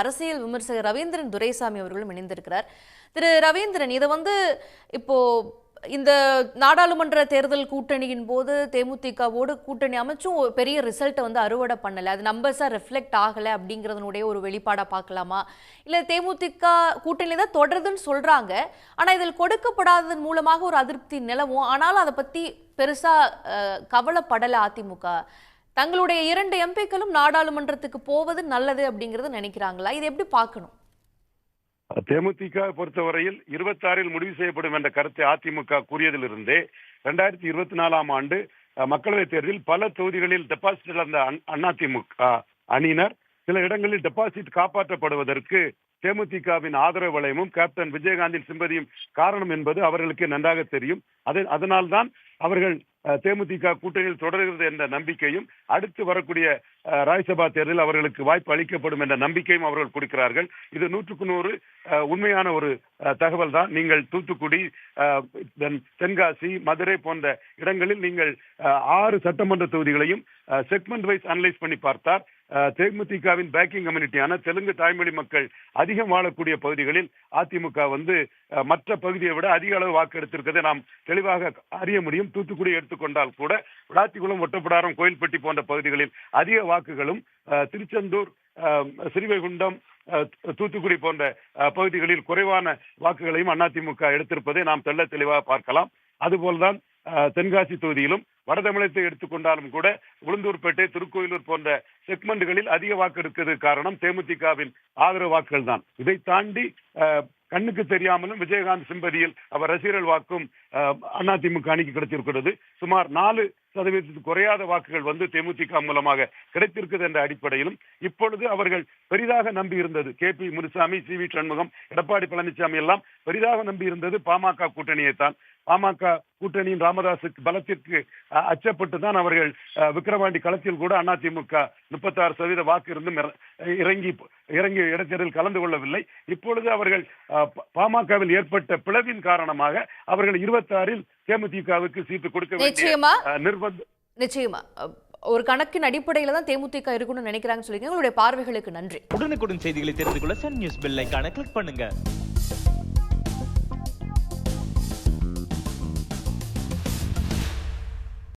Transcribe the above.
அரசியல் விமர்சகர் ரவீந்திரன் துரைசாமி அவர்களும் இணைந்திருக்கிறார். திரு ரவீந்திரன், இதை இப்போ இந்த நாடாளுமன்ற தேர்தல் கூட்டணியின் போது தேமுதிகவோடு கூட்டணி அமைச்சும் பெரிய ரிசல்ட்டை அறுவடை பண்ணல, அது நம்பர்ஸா ரிஃப்ளெக்ட் ஆகல அப்படிங்கறதனுடைய ஒரு வெளிப்பாடா பார்க்கலாமா? இல்ல தேமுதிக கூட்டணி தான் தொடருதுன்னு சொல்றாங்க, ஆனா இதில் கொடுக்கப்படாததன் மூலமாக ஒரு அதிருப்தி நிலவும், ஆனாலும் அதை பத்தி பெருசா கவலைப்படல அதிமுக. தங்களுடைய 2 எம்பிக்களும் நாடாளுமன்றத்துக்கு போவது நல்லது அப்படிங்கறத நினைக்கிறாங்களா? இது எப்படி பார்க்கணும்? தேமுதிக பொறுத்தவரையில் 26 முடிவு செய்யப்படும் என்ற கருத்தை அதிமுக கூறியதிலிருந்தே 2024 ஆண்டு மக்களவைத் தேர்தலில் பல தொகுதிகளில் டெபாசிட் இழந்த அதிமுக அணியினர் சில இடங்களில் டெபாசிட் காப்பாற்றப்படுவதற்கு தேமுதிகவின் ஆதரவு வளையமும் கேப்டன் விஜயகாந்தின் சிம்பதியும் காரணம் என்பது அவர்களுக்கு நன்றாக தெரியும். அதனால்தான் அவர்கள் தேமுதிக கூட்டணியில் தொடர்கிறது என்ற நம்பிக்கையும், அடுத்து வரக்கூடிய ராஜ்யசபா தேர்தலில் அவர்களுக்கு வாய்ப்பு அளிக்கப்படும் என்ற நம்பிக்கையும் அவர்கள் கொடுக்கிறார்கள். இது 100க்கு 100 உண்மையான ஒரு தகவல் தான். நீங்கள் தூத்துக்குடி, தென்காசி, மதுரை போன்ற இடங்களில் நீங்கள் 6 சட்டமன்ற தொகுதிகளையும் செக்மெண்ட் வைஸ் அனலைஸ் பண்ணி பார்த்தார். தேமுதிகவின் பேக்கிங் கம்யூனிட்டியான தெலுங்கு தாய்மொழி மக்கள் அதிகம் வாழக்கூடிய பகுதிகளில் அதிமுக மற்ற பகுதியை விட அதிக அளவு வாக்கு எடுத்திருக்கிறதை நாம் தெளிவாக அறிய முடியும். தூத்துக்குடி எடுத்துக்கொண்டால் கூட விளாத்திக்குளம், ஒட்டப்பிடாரம், கோயில்பட்டி போன்ற பகுதிகளில் அதிக வாக்குகளும், திருச்செந்தூர், ஸ்ரீவைகுண்டம், தூத்துக்குடி போன்ற பகுதிகளில் குறைவான வாக்குகளையும் அதிமுக எடுத்திருப்பதை நாம் தெள்ள தெளிவாக பார்க்கலாம். அதுபோல்தான் தென்காசி தொகுதியிலும், வட தமிழகத்தை எடுத்துக்கொண்டாலும் கூட உளுந்தூர்பேட்டை, திருக்கோயிலூர் போன்ற செக்மெண்ட்களில் அதிக வாக்கு எடுக்கிறதுக்கு காரணம் தேமுதிகவின் ஆதரவு வாக்குகள் தான். இதை தாண்டி கண்ணுக்கு தெரியாமலும் விஜயகாந்த் சிம்பதியில் அவர் ரசிகர்கள் வாக்கும் அதிமுக அணிக்கு கிடைத்திருக்கிறது. சுமார் 4% குறையாத வாக்குகள் தேமுதிக மூலமாக கிடைத்திருக்கிறது என்ற அடிப்படையிலும், இப்பொழுது அவர்கள் பெரிதாக நம்பி இருந்தது KP முனுசாமி, CV சண்முகம், எடப்பாடி பழனிசாமி எல்லாம் பெரிதாக நம்பி இருந்தது பாமக கூட்டணியை தான். பாமக கூட்டணியின் ராமதாசுக்கு பலத்திற்கு அச்சப்பட்டு தான் அவர்கள் விக்கிரவாண்டி களத்தில் கூட அதிமுக 36% வாக்கு இருந்தும் இறங்கி இடைத்தேர்தலில் கலந்து கொள்ளவில்லை. இப்பொழுது அவர்கள் பாமகவில் ஏற்பட்ட பிளவின் காரணமாக அவர்கள் 26ல் தேமுதிகவுக்கு சீட்டு கொடுக்க வேண்டிய நிர்பந்தம். நிச்சயமா ஒரு கணக்கின் அடிப்படையில தான் தேமுதிக இருக்குன்னு நினைக்கிறாங்கன்னு சொல்லிங்க. உங்களுடைய பார்வைகளுக்கு நன்றி. உடனுக்குடன் செய்திகளை தெரிந்து கொள்ள சன் நியூஸ் பெல் ஐகானை கிளிக் பண்ணுங்க.